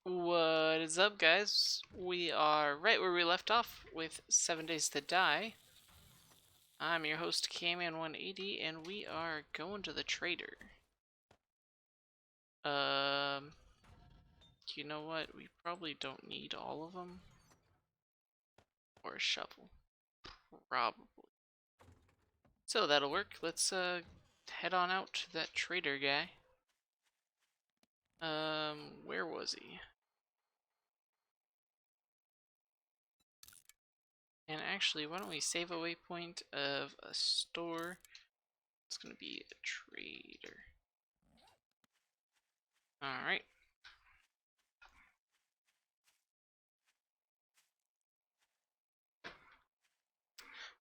What is up, guys? We are right where we left off with 7 Days to Die. I'm your host, Kmann 180, and we are going to the trader. You know what? We probably don't need all of them. Or a shovel. Probably. So that'll work. Let's, head on out to that trader guy. Where was he? And actually, why don't we save a waypoint of a store? It's gonna be a trader. Alright.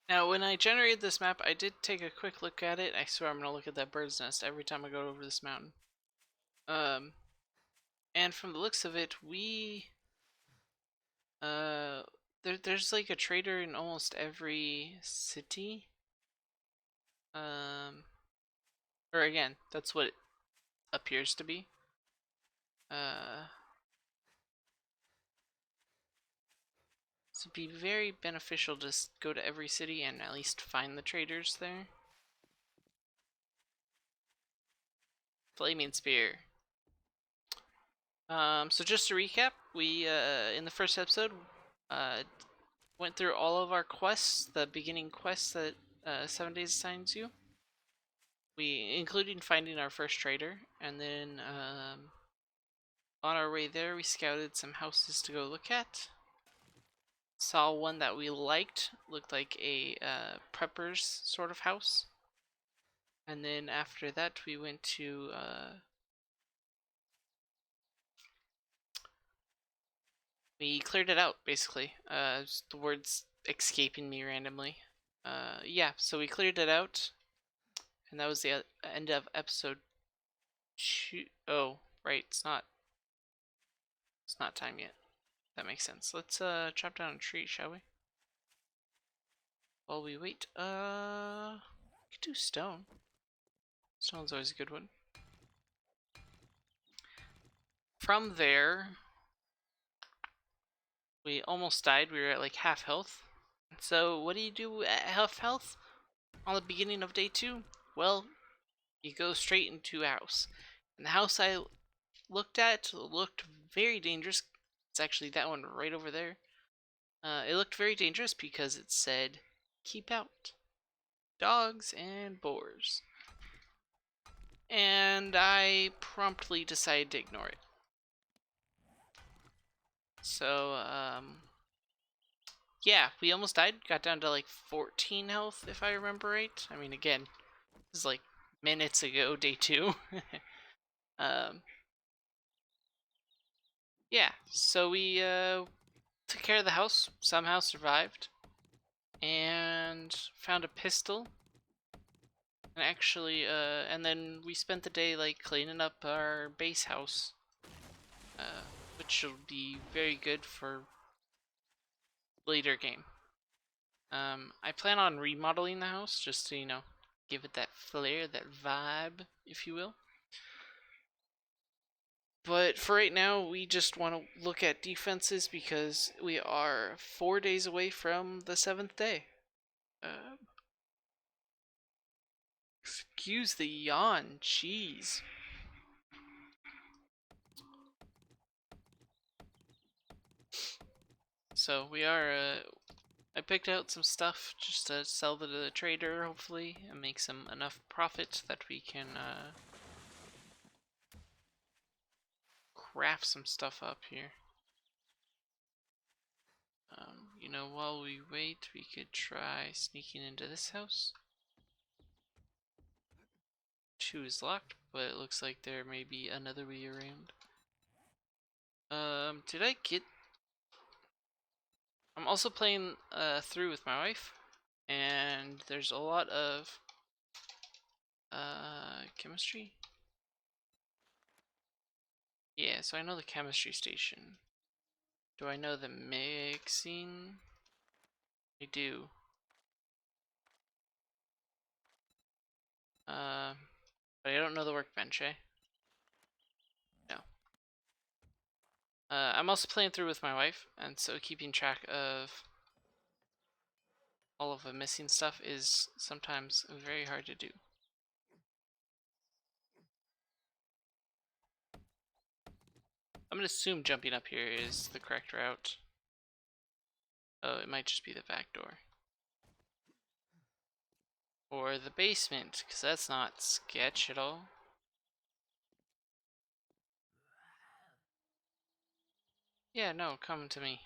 Now, when I generated this map, I did take a quick look at it. I swear I'm gonna look at that bird's nest every time I go over this mountain. And from the looks of it, there's like a trader in almost every city. Or again, that's what it appears to be. So it'd be very beneficial to just go to every city and at least find the traders there. Flaming Spear. So just to recap, we in the first episode went through all of our quests, the beginning quests that 7 Days assigns you. Including finding our first trader, and then on our way there, we scouted some houses to go look at. Saw one that we liked, looked like a prepper's sort of house. And then after that, we went to we cleared it out, basically. The words escaping me randomly. Yeah, so we cleared it out, and that was the end of episode 2. Oh, right, it's not time yet. That makes sense. Let's chop down a tree, shall we? While we wait, we could do stone. Stone's always a good one. From there, we almost died. We were at like half health. So what do you do at half health on the beginning of day 2? Well, you go straight into a house. And the house I looked at looked very dangerous. It's actually that one right over there. It looked very dangerous because it said, "Keep out. Dogs and boars." And I promptly decided to ignore it. So, yeah, we almost died. Got down to like 14 health, if I remember right. I mean, again, this is like minutes ago, day 2. Yeah, so we took care of the house, somehow survived, and found a pistol. And actually, and then we spent the day like cleaning up our base house, which will be very good for later game. I plan on remodeling the house just to, give it that flair, that vibe, if you will. But for right now, we just want to look at defenses because we are 4 days away from the 7th day. Excuse the yawn, jeez. So we are, I picked out some stuff just to sell to the trader, hopefully, and make some enough profit that we can, craft some stuff up here. While we wait, we could try sneaking into this house. 2 is locked, but it looks like there may be another way around. Did I get... I'm also playing through with my wife, and there's a lot of chemistry. Yeah, so I know the chemistry station. Do I know the mixing? I do. But I don't know the workbench, eh? No. I'm also playing through with my wife, and so keeping track of all of the missing stuff is sometimes very hard to do. I'm gonna assume jumping up here is the correct route. Oh, it might just be the back door. Or the basement, because that's not sketch at all. Yeah, no, come to me.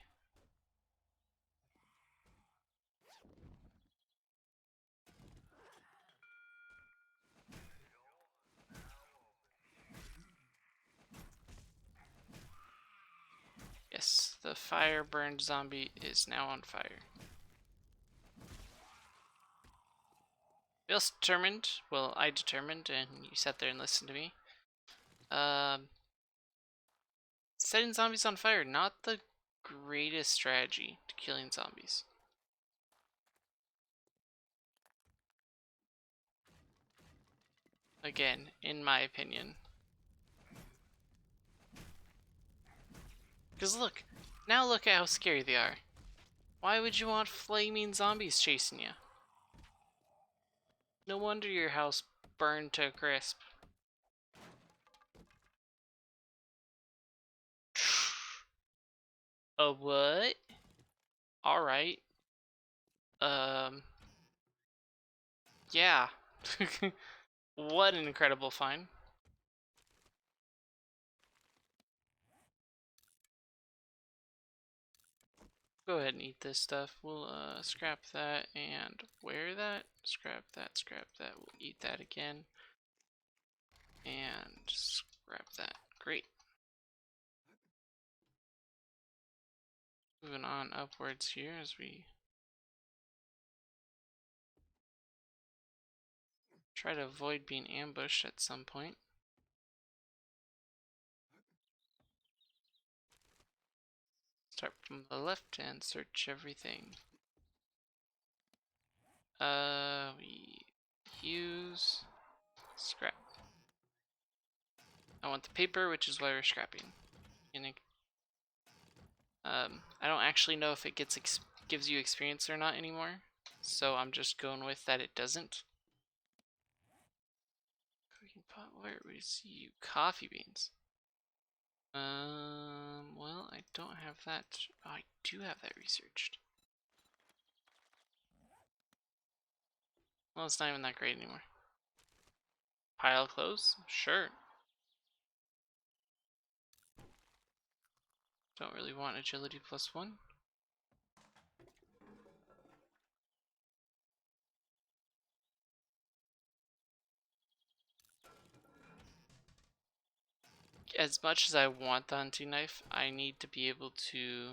Yes, the fire burned zombie is now on fire. We also determined, well, I determined, and you sat there and listened to me. Setting zombies on fire, not the greatest strategy to killing zombies. Again, in my opinion. Because look, now look at how scary they are. Why would you want flaming zombies chasing you? No wonder your house burned to a crisp. A what? Alright. Yeah. What an incredible find. Go ahead and eat this stuff. We'll scrap that and wear that. Scrap that, scrap that. We'll eat that again. And scrap that. Great. Moving on upwards here as we try to avoid being ambushed at some point. Start from the left and search everything. We use scrap. I want the paper, which is why we're scrapping. And I don't actually know if it gives you experience or not anymore, so I'm just going with that it doesn't. Cooking pot, where is you? Coffee beans. Well, I don't have that. Oh, I do have that researched. Well, it's not even that great anymore. Pile clothes? Sure. Don't really want agility +1. As much as I want the hunting knife, I need to be able to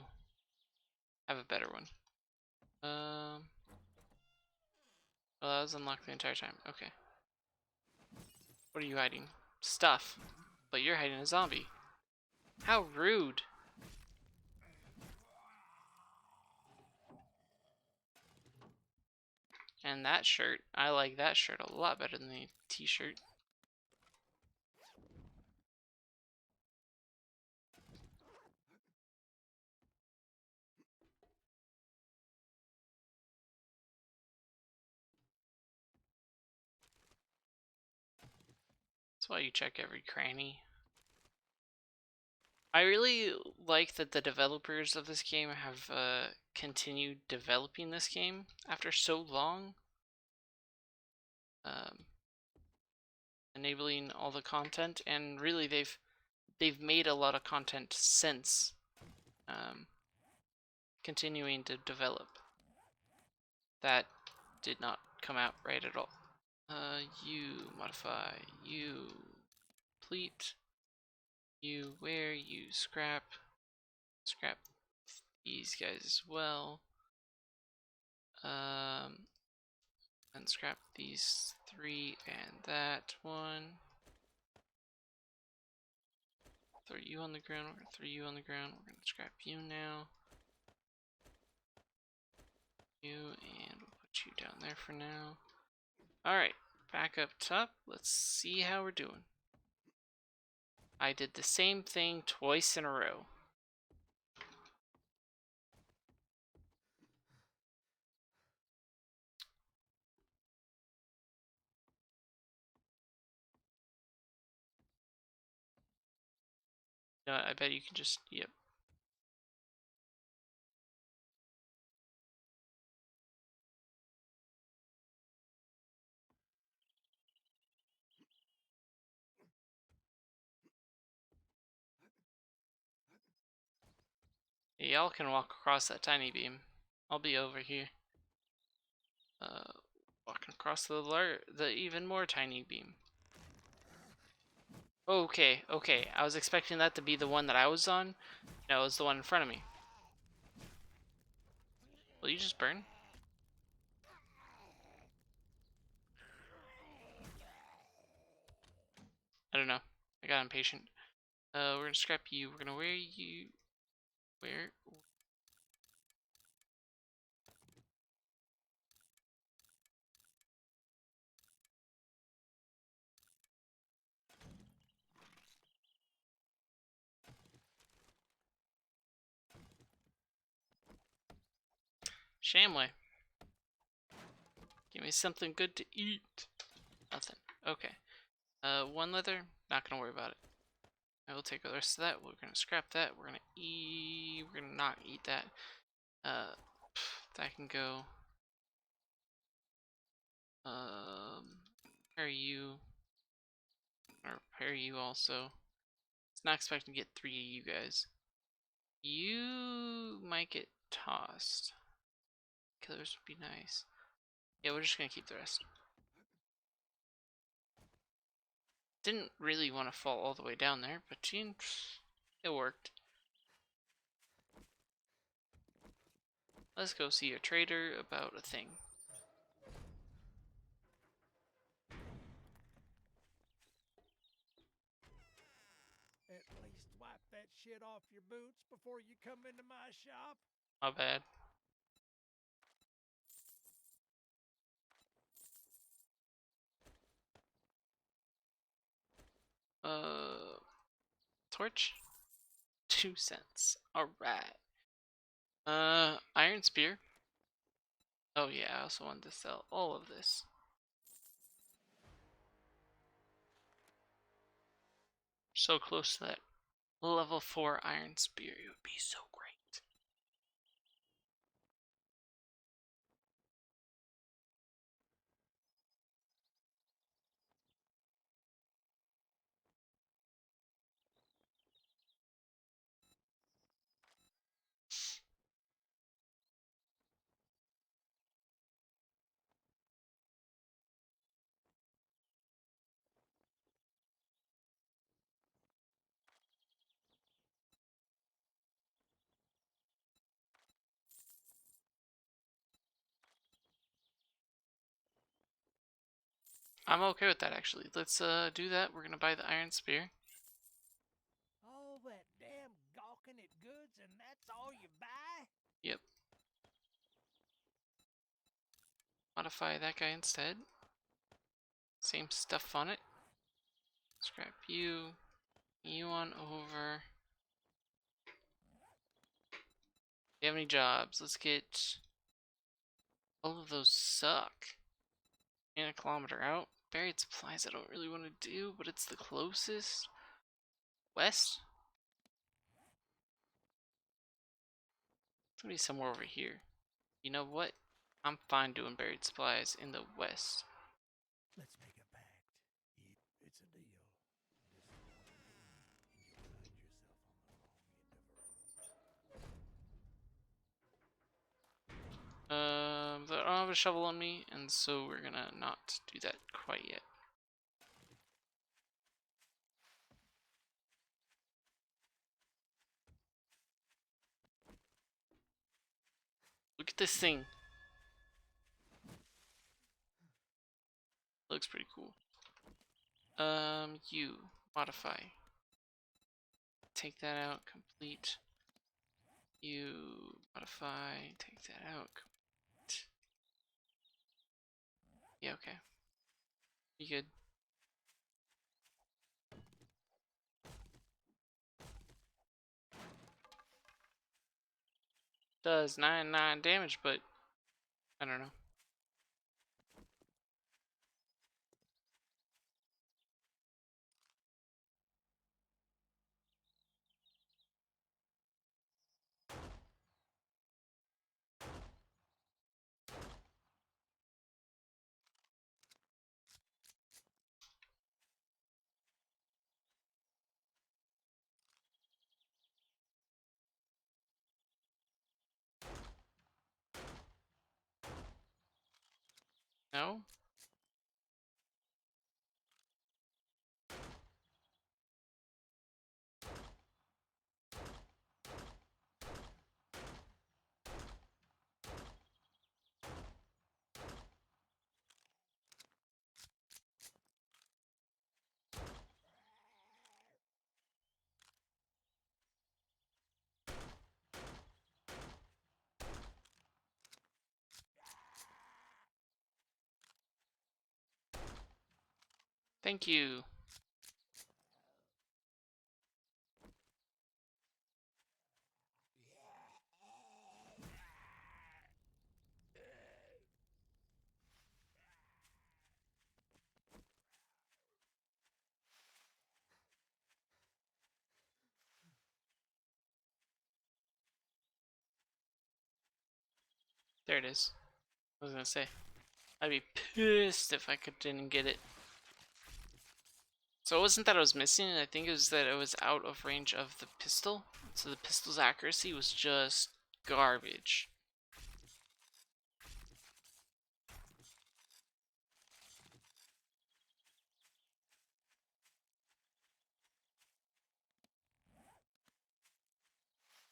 have a better one. Well, that was unlocked the entire time. Okay. What are you hiding? Stuff. But you're hiding a zombie. How rude. And that shirt, I like that shirt a lot better than the t-shirt. That's why you check every cranny. I really like that the developers of this game have continued developing this game after so long. Enabling all the content, and really they've made a lot of content since continuing to develop. That did not come out right at all. You modify, you complete, you wear, you scrap these guys as well. And scrap these 3 and that one. Throw you on the ground, we're gonna throw you on the ground, we're gonna scrap you now. You, and we'll put you down there for now. Alright, back up top, let's see how we're doing. I did the same thing twice in a row. No, I bet you can just, yep. Y'all can walk across that tiny beam. I'll be over here. Walking across the even more tiny beam. Okay, okay. I was expecting that to be the one that I was on. No, it's the one in front of me. Will you just burn? I don't know. I got impatient. We're gonna scrap you. We're gonna wear you. Where? Shamway. Give me something good to eat. Nothing. Okay. One leather. Not gonna worry about it. I will take the rest of that. We're gonna scrap that. We're gonna eat. We're gonna not eat that. That can go. Repair you. Or repair you also. It's not expecting to get 3 of you guys. You might get tossed. Killers would be nice. Yeah, we're just gonna keep the rest. Didn't really want to fall all the way down there, but it worked. Let's go see a trader about a thing. At least wipe that shit off your boots before you come into my shop. My bad. Torch? 2 cents. Alright. Iron spear. Oh yeah, I also wanted to sell all of this. So close to that level 4 iron spear. It would be so great. I'm okay with that actually. Let's do that. We're gonna buy the iron spear. All that damn gawking at goods, and that's all you buy? Yep. Modify that guy instead. Same stuff on it. Scrap you. You on over. Do you have any jobs? Let's get. All of those suck. And a kilometer out. Buried supplies I don't really want to do, but it's the closest. West? It's gonna be somewhere over here. You know what? I'm fine doing buried supplies in the west. Let's make a pact. It's a deal. Just one thing, and you'll find yourself on the wrong end of a rope. But I don't have a shovel on me, and so we're gonna not do that quite yet. Look at this thing. Looks pretty cool. You modify. Take that out. Complete. You modify. Take that out. Complete. Yeah, okay. You good? Does 9 damage, but I don't know. No? Thank you. There it is. I was gonna say, I'd be pissed if didn't get it. So it wasn't that I was missing it, I think it was that I was out of range of the pistol. So the pistol's accuracy was just garbage.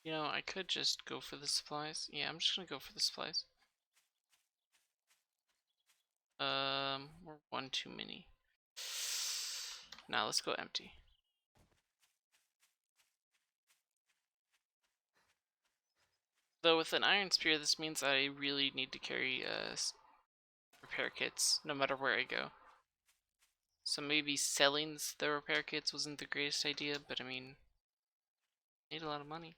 You know, I could just go for the supplies. Yeah, I'm just gonna go for the supplies. We're one too many. Now let's go empty. Though with an iron spear, this means I really need to carry repair kits no matter where I go. So maybe selling the repair kits wasn't the greatest idea, but I mean, need a lot of money.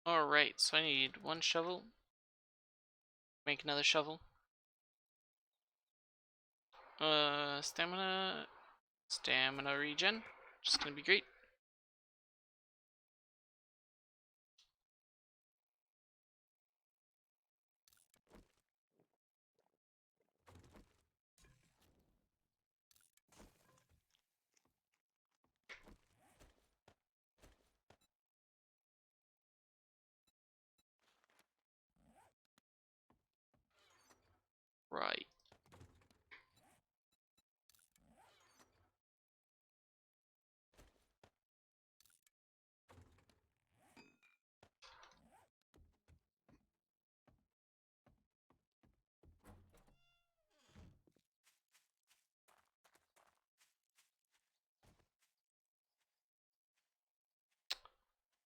Alright, so I need one shovel. Make another shovel. Stamina. Stamina regen. Just gonna be great. Right.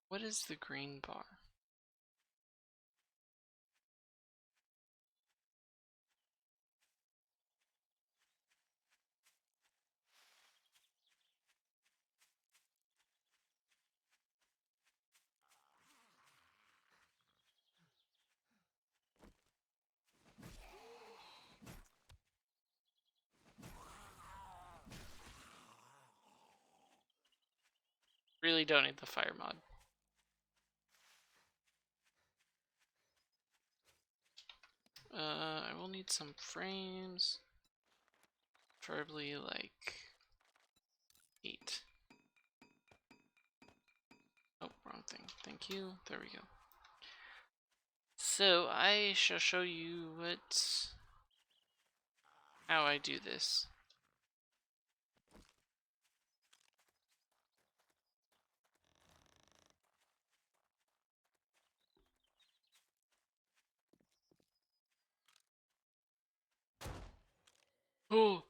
What is the green bar? Really don't need the fire mod. I will need some frames. Preferably like 8. Oh, wrong thing. Thank you. There we go. So I shall show you how I do this. Oh,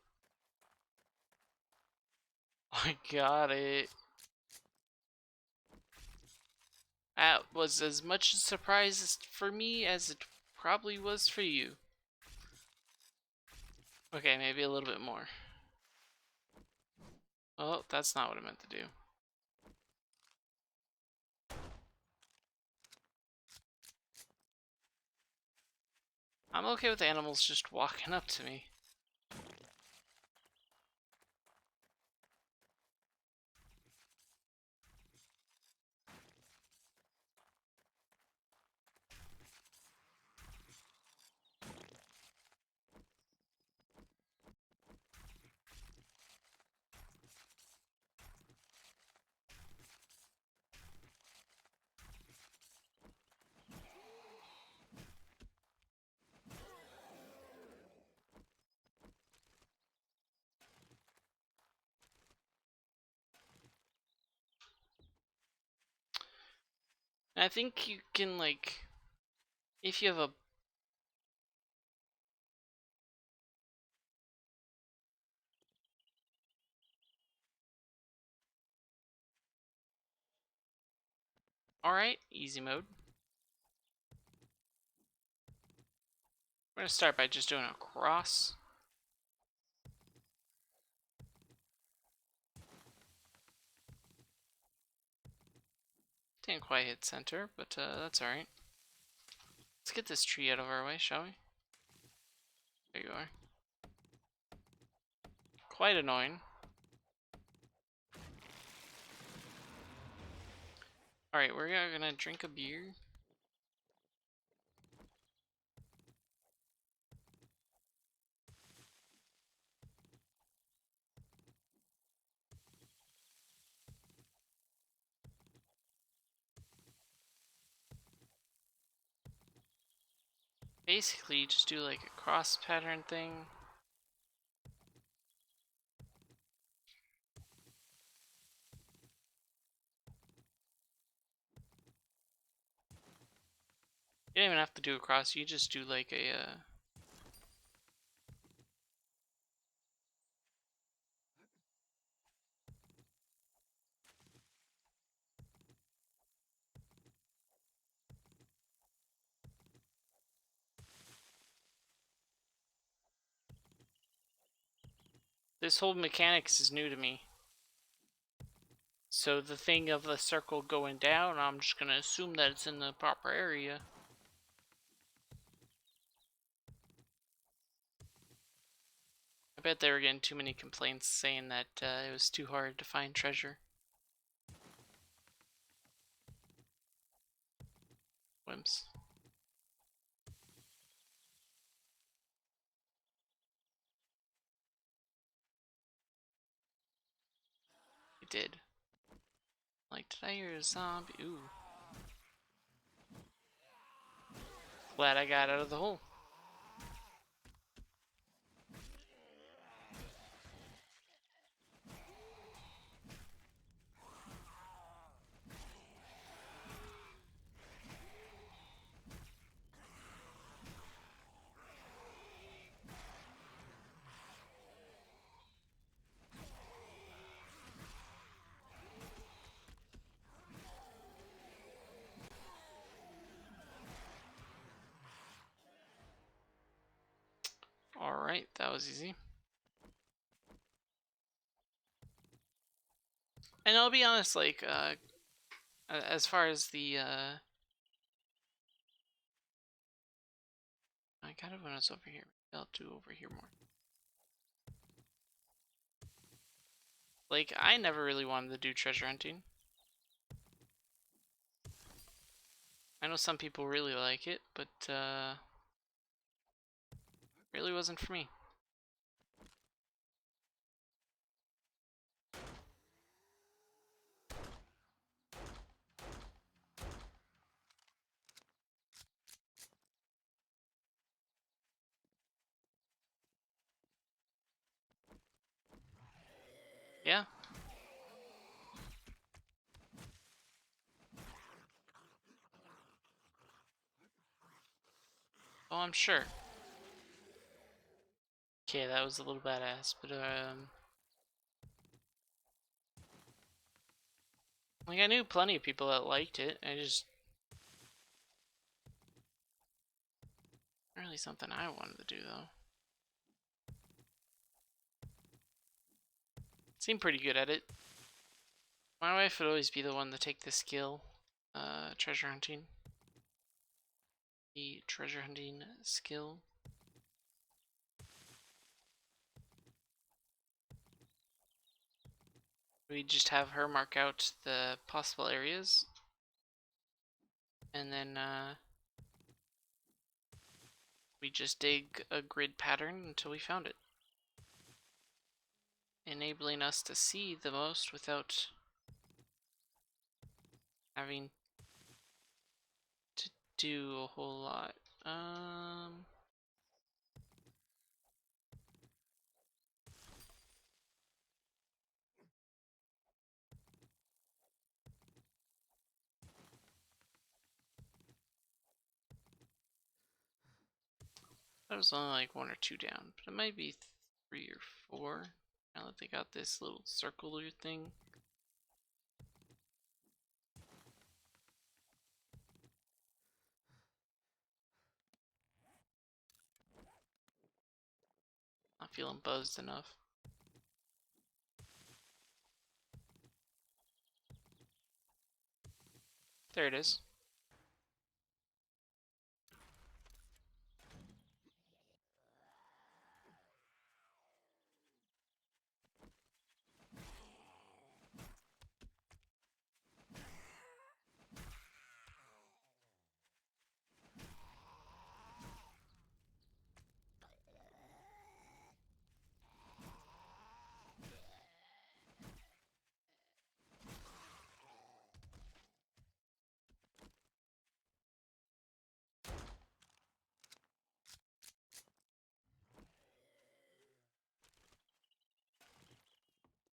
I got it. That was as much a surprise for me as it probably was for you. Okay, maybe a little bit more. Oh, that's not what I meant to do. I'm okay with animals just walking up to me. And I think you can, like, if you have a alright, easy mode. We're gonna start by just doing a cross. Didn't quite hit center, but that's alright. Let's get this tree out of our way, shall we? There you are. Quite annoying. Alright, we're gonna drink a beer. Basically, you just do like a cross pattern thing. You don't even have to do a cross, you just do like a this whole mechanics is new to me. So the thing of the circle going down, I'm just gonna assume that it's in the proper area. I bet they were getting too many complaints saying that it was too hard to find treasure. Wimps. It did. Like, did I hear a zombie? Ooh. Glad I got out of the hole. Alright, that was easy. And I'll be honest, like, as far as the, I kind of when it's over here. I'll do over here more. Like, I never really wanted to do treasure hunting. I know some people really like it, but, really wasn't for me. Yeah. Oh, I'm sure. Okay, that was a little badass, but, like, I knew plenty of people that liked it. I just... Not really something I wanted to do, though. Seemed pretty good at it. My wife would always be the one to take the skill, treasure hunting. The treasure hunting skill. We just have her mark out the possible areas, and then we just dig a grid pattern until we found it, enabling us to see the most without having to do a whole lot. it was only like 1 or 2 down, but it might be 3 or 4. Now that they got this little circular thing. Not feeling buzzed enough. There it is.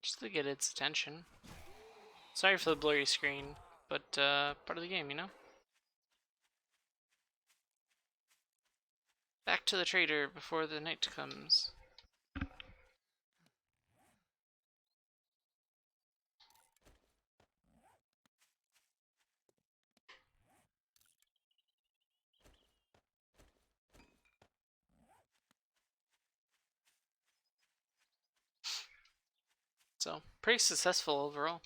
Just to get its attention. Sorry for the blurry screen, but part of the game, you know? Back to the trader before the night comes. So, pretty successful overall.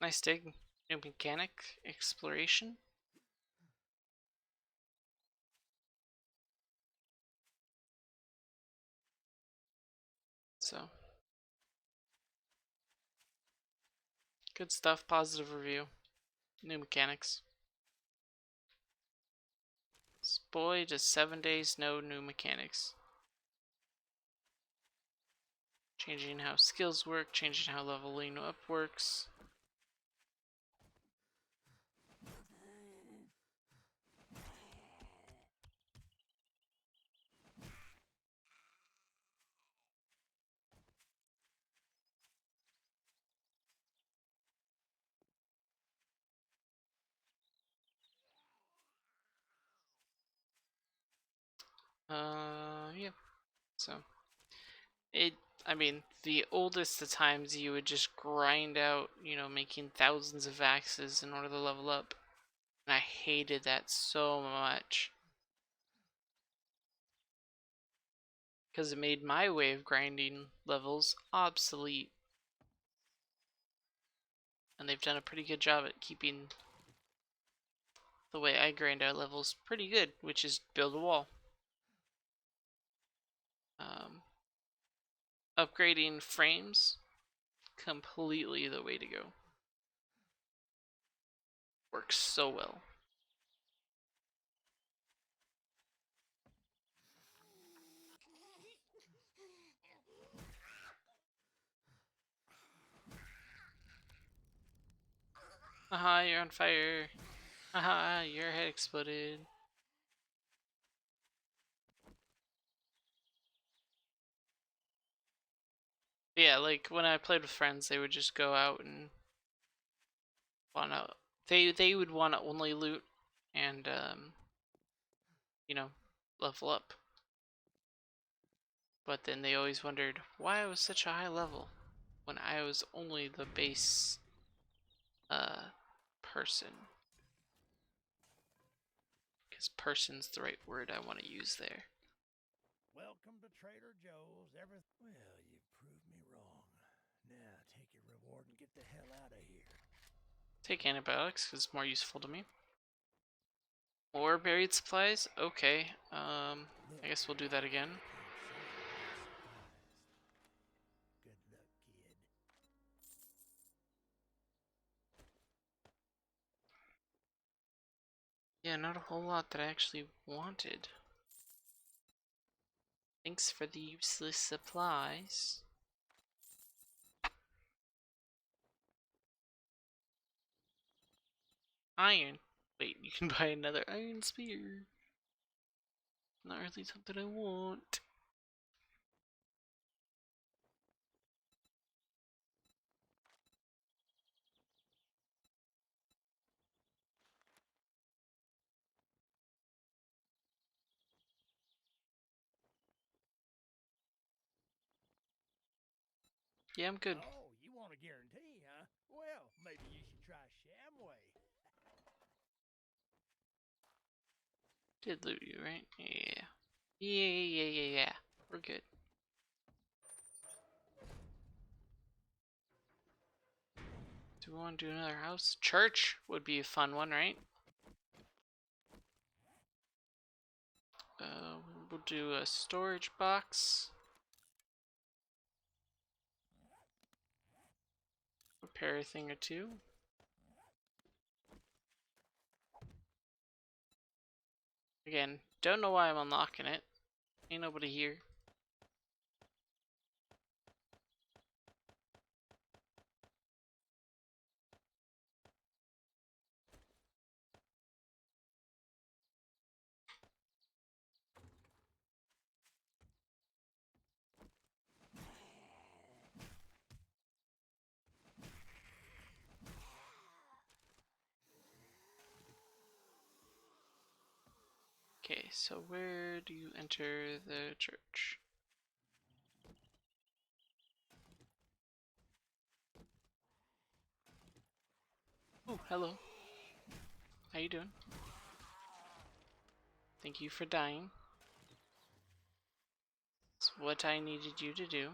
Nice dig. New mechanic, exploration. So, good stuff, positive review. New mechanics. Boy, just 7 days, no new mechanics. Changing how skills work, changing how leveling up works. Yeah. So, it, I mean, the oldest of times you would just grind out, you know, making thousands of axes in order to level up. And I hated that so much. Because it made my way of grinding levels obsolete. And they've done a pretty good job at keeping the way I grind out levels pretty good, which is build a wall. Um, Upgrading frames, completely the way to go. Works so well. Haha, you're on fire. Haha, your head exploded. Yeah, like when I played with friends, they would just go out and wanna they would wanna only loot and you know, level up. But then they always wondered why I was such a high level when I was only the base person. Because person's the right word I want to use there. Welcome to Trader Joe's. Well, you proved me wrong. Now take your reward and get the hell out of here. Take antibiotics because it's more useful to me. More buried supplies? Okay. I guess we'll do that again. Good luck, kid. Yeah, not a whole lot that I actually wanted. Thanks for the useless supplies. Iron. Wait, you can buy another iron spear. Not really something I want. Yeah, I'm good. Oh, you want a guarantee, huh? Well, maybe you should try Shamway. Did loot you, right? Yeah. Yeah. We're good. Do we want to do another house? Church would be a fun one, right? We'll do a storage box. Repair a thing or two. Again, don't know why I'm unlocking it. Ain't nobody here. Okay, so where do you enter the church? Oh, hello. How you doing? Thank you for dying. It's what I needed you to do.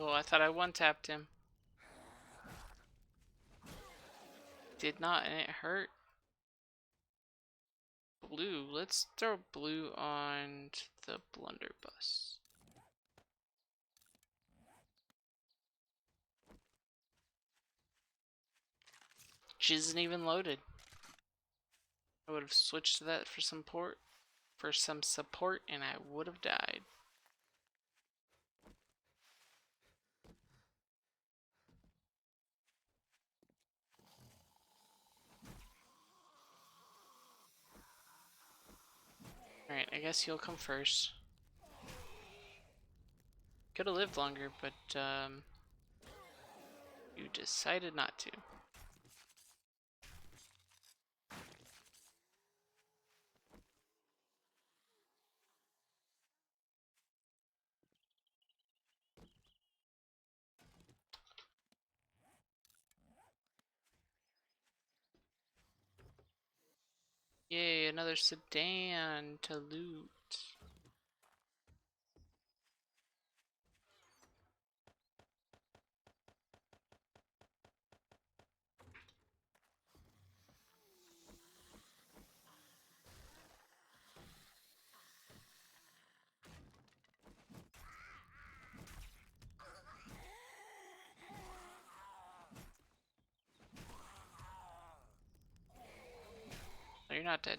Oh, I thought I one-tapped him. Did not, and it hurt. Blue. Let's throw blue on the blunderbuss. Which isn't even loaded. I would have switched to that for some support, and I would have died. Alright, I guess you'll come first. Could have lived longer, but you decided not to. Yay, another sedan to loot. No, you're not dead.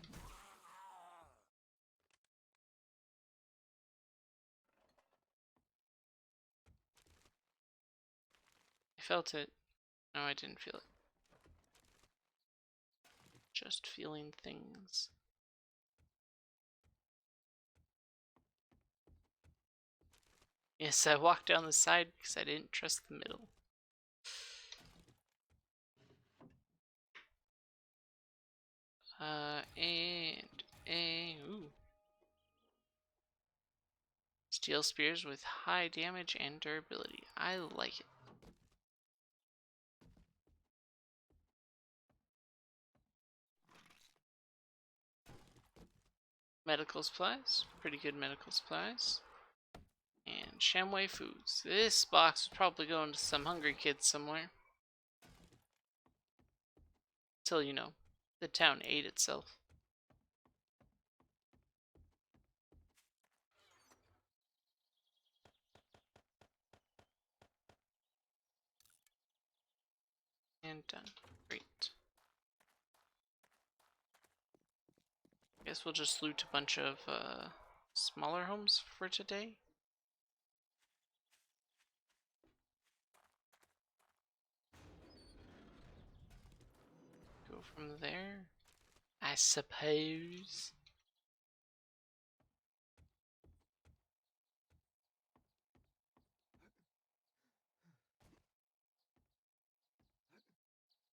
I felt it. No, I didn't feel it. Just feeling things. Yes, I walked down the side because I didn't trust the middle. Ooh. Steel spears with high damage and durability. I like it. Medical supplies. Pretty good medical supplies. And Shamway foods. This box would probably go into some hungry kids somewhere. Till, you know, the town ate itself. And done. Great. Guess we'll just loot a bunch of smaller homes for today. Go from there, I suppose.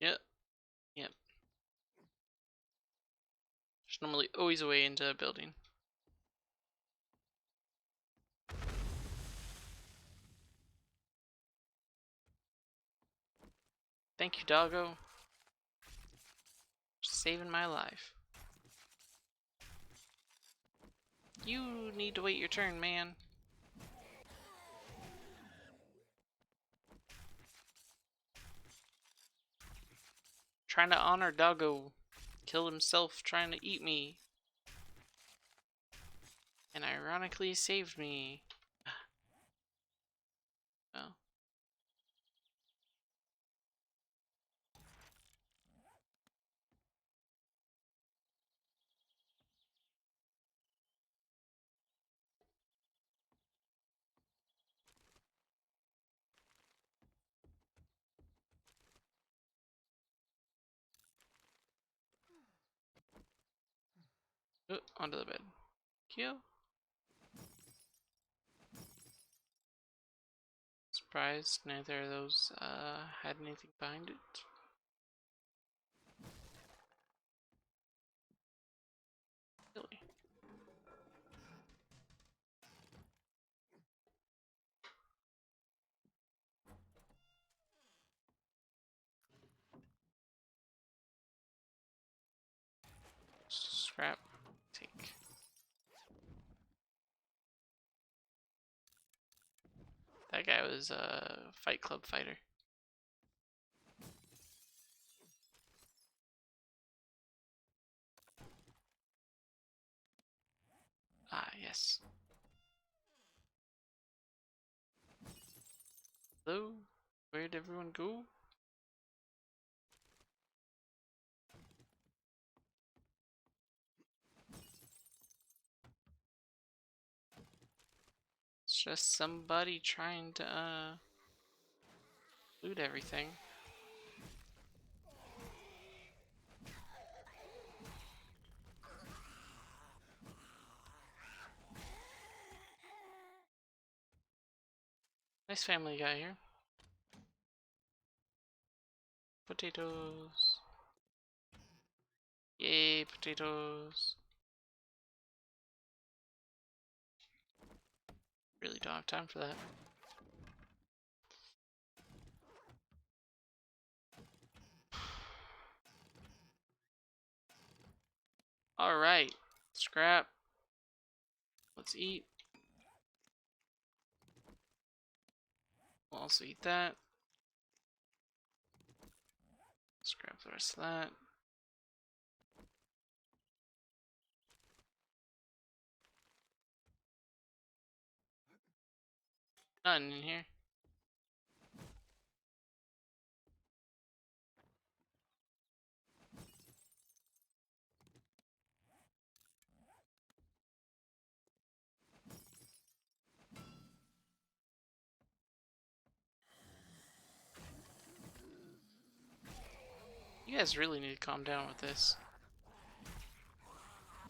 Yep. Yep. There's normally always a way into a building. Thank you, doggo. For saving my life. You need to wait your turn, man. Trying to honor doggo. Killed himself trying to eat me. And ironically saved me. Well. Onto the bed. Kill. Surprised neither of those had anything behind it. Really? Scrap. Take. That guy was a Fight Club fighter. Ah, yes. Hello? Where'd everyone go? It's just somebody trying to, loot everything. Nice family guy here. Potatoes. Yay, potatoes. Really don't have time for that. Alright. Scrap. Let's eat. We'll also eat that. Scrap the rest of that. None in here. You guys really need to calm down with this.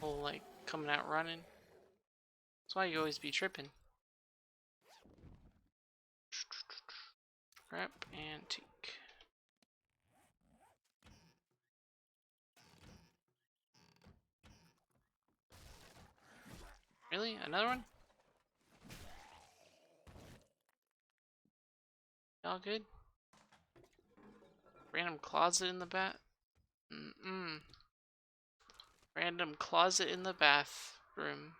Whole, like, coming out running. That's why you always be tripping. Scrap and take. Really? Another one? Y'all good? Random closet in the Random closet in the bathroom.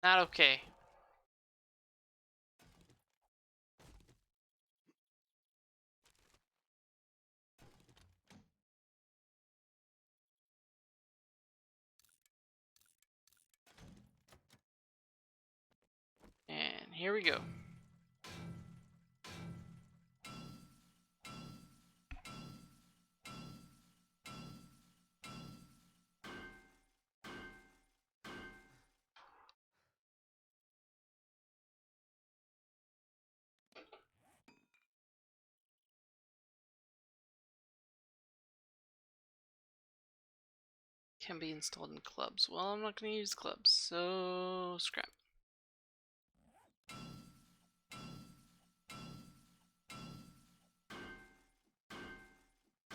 Not okay. And here we go. can be installed in clubs. Well, I'm not going to use clubs, so scrap.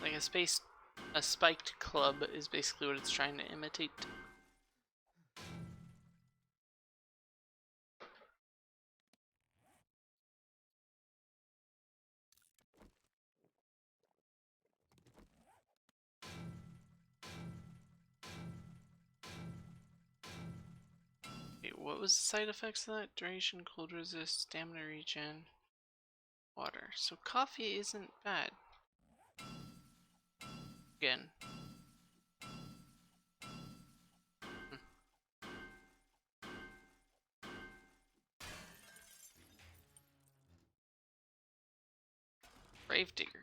Like a spiked club is basically what it's trying to imitate. Wait, what was the side effects of that? Duration, cold resist, stamina regen, water. So coffee isn't bad. Again. Gravedigger.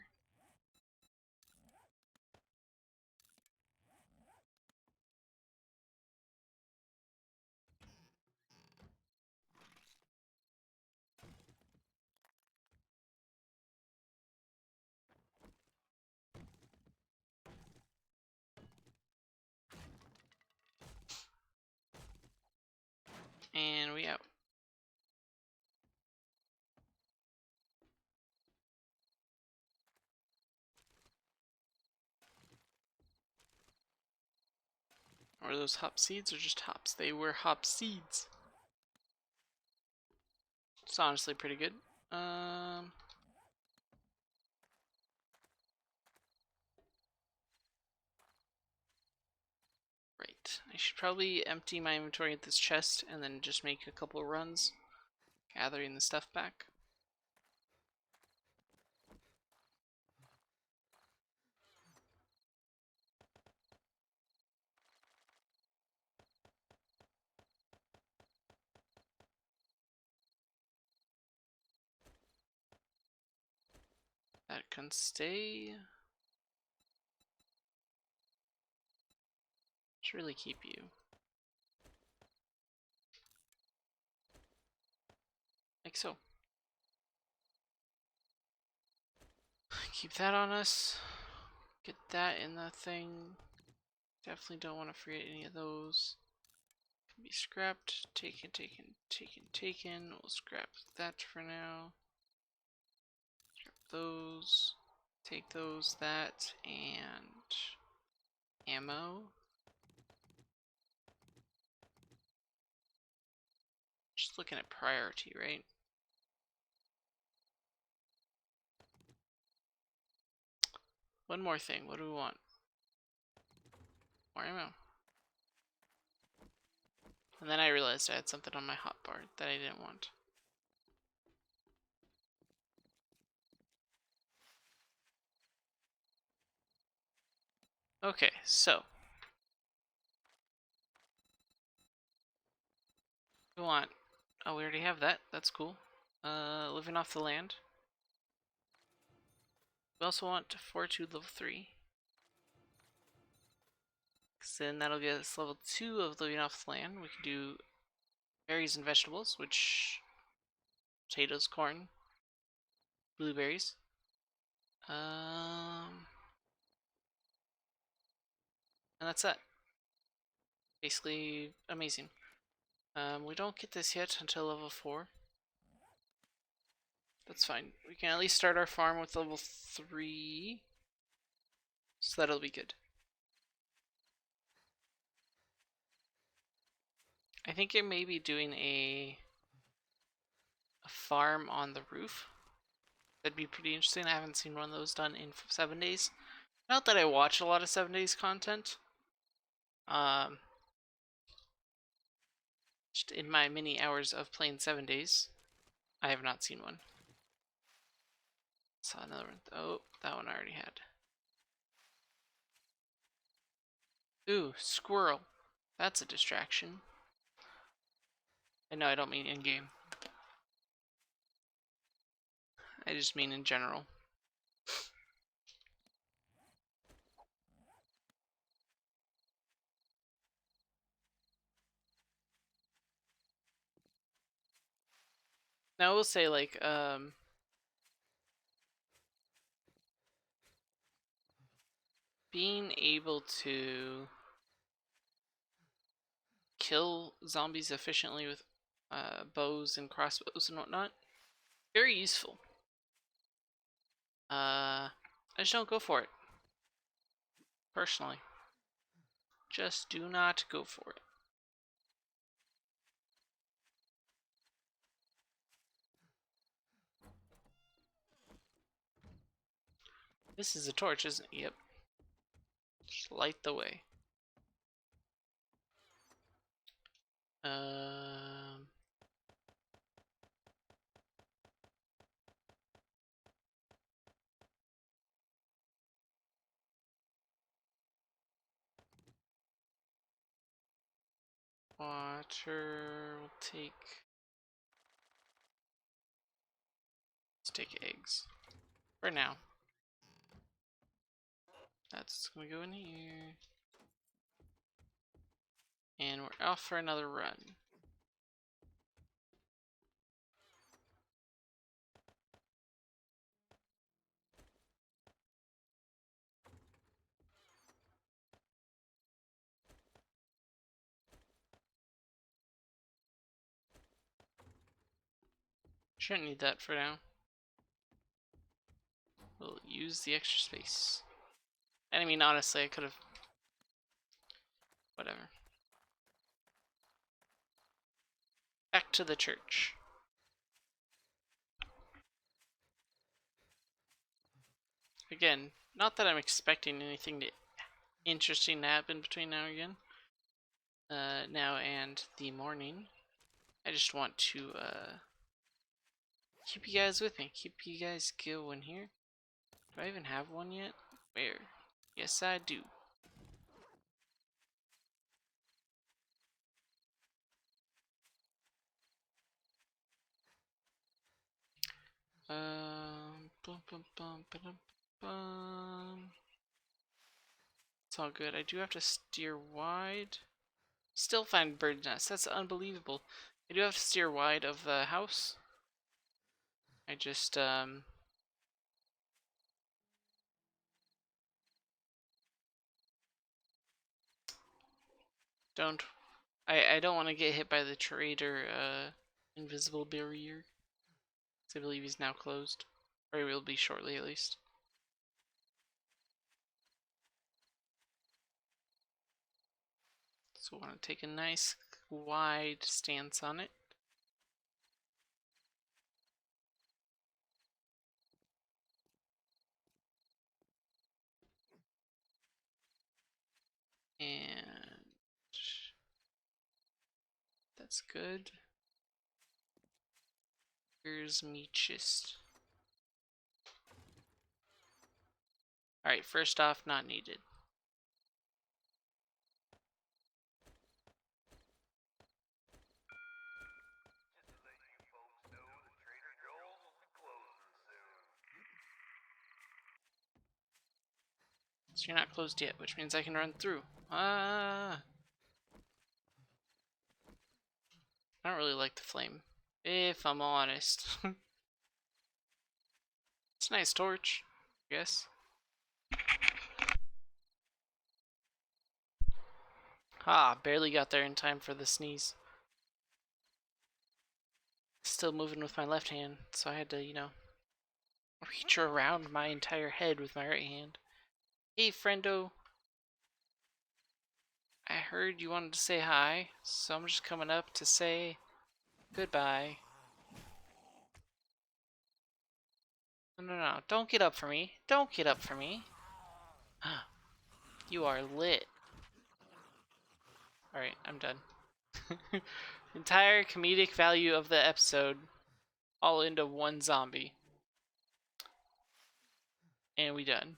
And we out. Are those hop seeds or just hops? They were hop seeds. It's honestly pretty good. Right. I should probably empty my inventory at this chest and then just make a couple runs, gathering the stuff back. That can stay. Should really keep you. Like so. Keep that on us. Get that in the thing. Definitely don't want to forget any of those. Can be scrapped. Taken, taken, taken, taken. We'll scrap that for now. Scrap those. Take those, that, and ammo. Just looking at priority, right? One more thing. What do we want? More ammo. And then I realized I had something on my hotbar that I didn't want. Okay, so we want. Oh, we already have that. That's cool. Living off the land. We also want Fortitude level 3. Because then that'll get us level 2 of living off the land. We can do berries and vegetables, which potatoes, corn, blueberries. And that's it. Basically amazing. We don't get this yet until level 4. That's fine. We can at least start our farm with level 3. So that'll be good. I think I may be doing a farm on the roof. That'd be pretty interesting. I haven't seen one of those done in 7 days. Not that I watch a lot of 7 days content. Just in my many hours of playing 7 days, I have not seen one. Saw another one. Oh, that one I already had. Ooh, squirrel. That's a distraction. And no, I don't mean in-game. I just mean in general. Now I will say, like, being able to kill zombies efficiently with bows and crossbows and whatnot. Very useful. I just don't go for it. Personally. Just do not go for it. This is a torch, isn't it? Yep. Just light the way. Um... Water will take... Let's take eggs. For now. That's gonna go in here. And we're off for another run. Shouldn't need that for now. We'll use the extra space. And I mean, honestly, I could have... Whatever. Back to the church. Again, not that I'm expecting anything interesting to happen between now and again. Now and the morning. I just want to keep you guys with me. Keep you guys going here. Do I even have one yet? Where? Yes, I do. Bum, bum, bum, ba-dum, bum. It's all good. I do have to steer wide. Still find bird nests. That's unbelievable. I do have to steer wide of the house. I just don't. I don't want to get hit by the traitor invisible barrier. I believe he's now closed, or he will be shortly at least. So I want to take a nice wide stance on it. And that's good. Here's me chest. Alright, first off, not needed. So you're not closed yet, which means I can run through. Ah! I don't really like the flame, if I'm honest. It's a nice torch, I guess. Ah, barely got there in time for the sneeze. Still moving with my left hand, so I had to, reach around my entire head with my right hand. Hey, friendo. I heard you wanted to say hi, so I'm just coming up to say goodbye. No. Don't get up for me. Don't get up for me. You are lit. Alright, I'm done. Entire comedic value of the episode all into one zombie. And we done.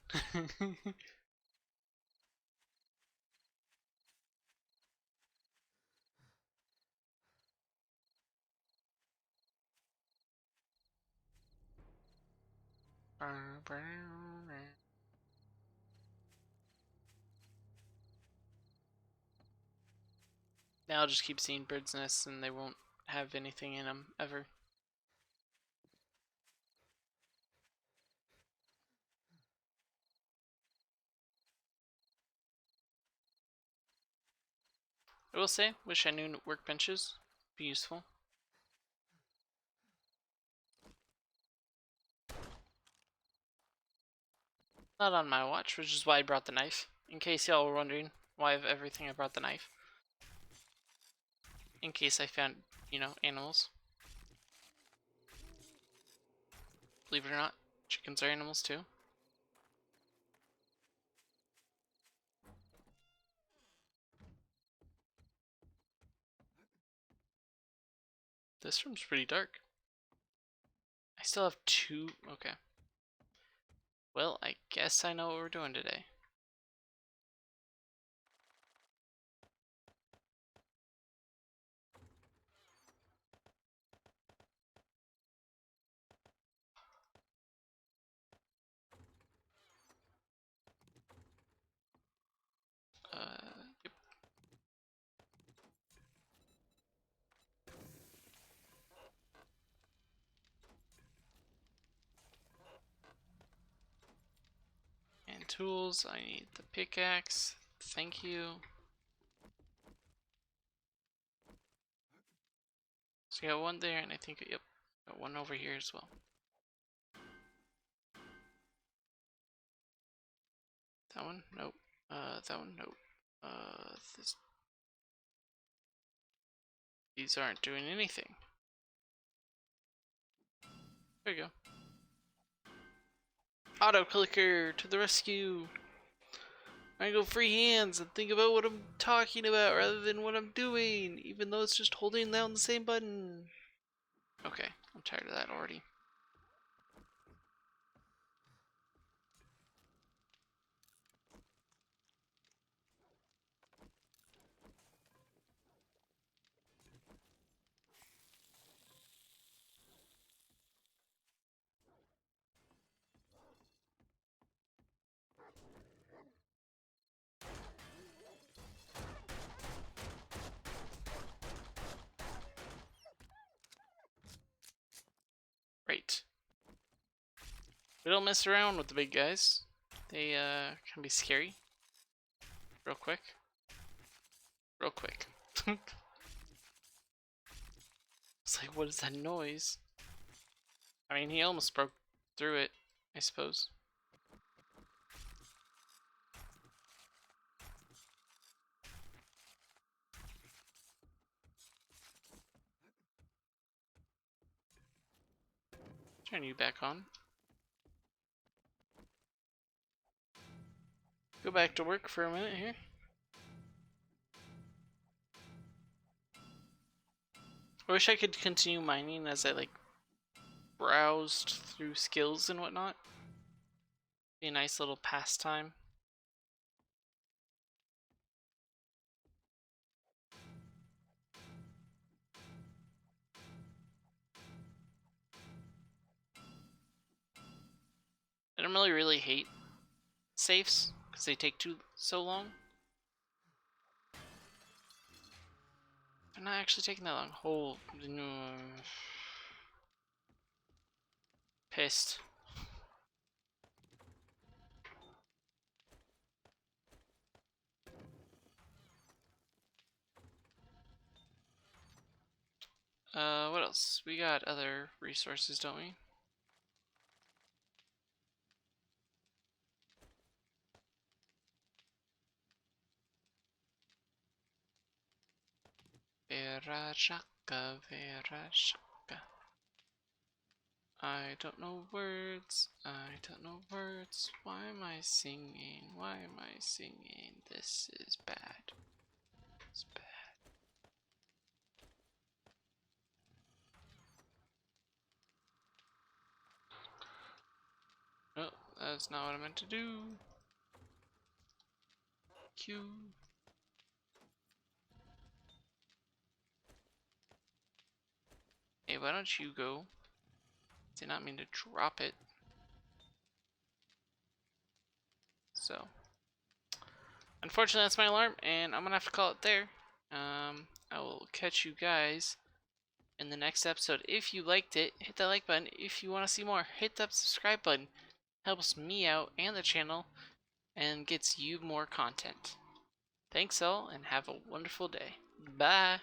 Now I'll just keep seeing birds' nests and they won't have anything in them ever. I will say, wish I knew workbenches. Be useful. Not on my watch, which is why I brought the knife. In case y'all were wondering why of everything I brought the knife. In case I found, you know, animals. Believe it or not, chickens are animals too. This room's pretty dark. I still have two. Okay. Well, I guess I know what we're doing today. Yep. And tools, I need the pickaxe. Thank you. So you got one there, and I think, yep, got one over here as well. That one? Nope. That one? Nope. This. These aren't doing anything. There you go. Auto clicker to the rescue. I go free hands and think about what I'm talking about rather than what I'm doing, even though it's just holding down the same button. Okay, I'm tired of that already. Right. We don't mess around with the big guys. They can be scary. Real quick. Real quick. It's like, what is that noise? I mean, he almost broke through it, I suppose. Turn you back on. Go back to work for a minute here. I wish I could continue mining as I like browsed through skills and whatnot. Be a nice little pastime. I don't really hate safes because they take so long. They're not actually taking that long. Hold. Pissed. What else? We got other resources, don't we? Verashaka, Verashaka. I don't know words. I don't know words. Why am I singing? Why am I singing? This is bad. It's bad. No, that's not what I meant to do. Q. Hey, why don't you go? Did not mean to drop it. So, unfortunately, that's my alarm, and I'm gonna have to call it there. I will catch you guys in the next episode. If you liked it, hit that like button. If you want to see more, hit that subscribe button. Helps me out and the channel, and gets you more content. Thanks all, and have a wonderful day. Bye.